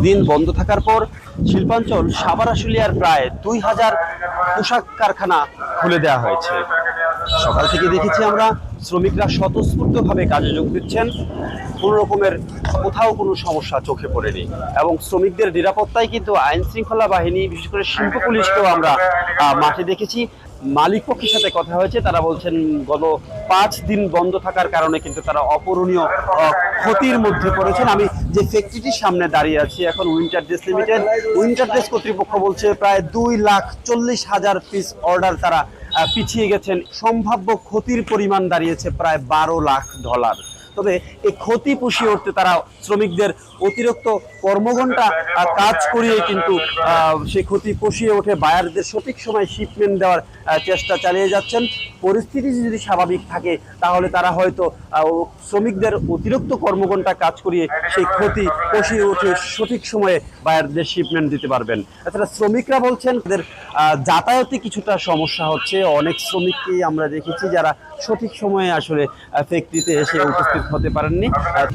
দিন বন্ধ থাকার পর শিল্পাঞ্চল সাভার আশুলিয়ার প্রায় 2000 পোশাক কারখানা খুলে দেওয়া হয়েছে। সকাল থেকে দেখেছি আমরা শ্রমিকরা স্বতঃস্ফূর্তভাবে কাজে যোগ দিচ্ছেন, কোনো রকমের কোথাও কোনো সমস্যা চোখে পড়েনি। এবং শ্রমিকদের নিরাপত্তায় কিন্তু আইন শৃঙ্খলা বাহিনী, বিশেষ করে শিল্প পুলিশকেও আমরা মাঠে দেখেছি। মালিক পক্ষের সাথে কথা হয়েছে, তারা বলছেন গত 5 দিন বন্ধ থাকার কারণে কিন্তু তারা অপূরণীয় ক্ষতির মধ্যে পড়েছেন। আমি যে ফ্যাক্টরিটির সামনে দাঁড়িয়ে আছি এখন, winter dress limited, winter dress কর্তৃপক্ষ বলছে প্রায় 2,40,000 পিস অর্ডার তারা পিছিয়ে গেছেন। সম্ভাব্য ক্ষতির পরিমাণ দাঁড়িয়েছে প্রায় $12 লাখ। তবে এই ক্ষতি পুষিয়ে উঠতে তারা শ্রমিকদের অতিরিক্ত কর্মঘণ্টা কাজ করিয়ে কিন্তু সেই ক্ষতি পুষিয়ে উঠে বায়ারদের সঠিক সময় শিপমেন্ট দেওয়ার চেষ্টা চালিয়ে যাচ্ছেন। পরিস্থিতি যদি স্বাভাবিক থাকে তাহলে তারা হয়তো শ্রমিকদের অতিরিক্ত কর্মঘণ্টা কাজ করিয়ে সেই ক্ষতি পুষিয়ে উঠে সঠিক সময়ে বায়ারদের শিপমেন্ট দিতে পারবেন। এছাড়া শ্রমিকরা বলছেন তাদের যাতায়াতে কিছুটা সমস্যা হচ্ছে। অনেক শ্রমিককেই আমরা দেখেছি যারা সঠিক সময়ে আসলে ফ্যাক্টরিতে এসে উপস্থিত হতে পারেননি।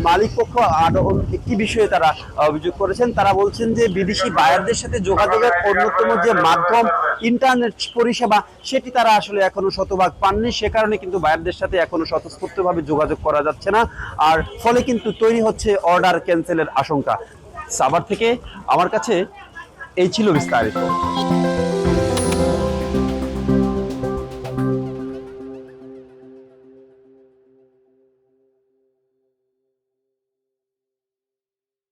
মালিক পক্ষ আরো একটি বিষয়ে তারা অভিযোগ করেছেন। তারা বলছেন যে বিদেশি বায়ারদের সাথে যোগাযোগের অন্যতম যে মাধ্যম ইন্টারনেট পরিষেবা, সেটি তারা আসলে এখনো শতভাগ পাননি। সে কারণে কিন্তু বায়ারদের সাথে এখনো স্বতঃস্ফূর্তভাবে যোগাযোগ করা যাচ্ছে না, আর ফলে কিন্তু তৈরি হচ্ছে অর্ডার ক্যান্সেলের আশঙ্কা। সাভার থেকে আমার কাছে এই ছিল বিস্তারিত।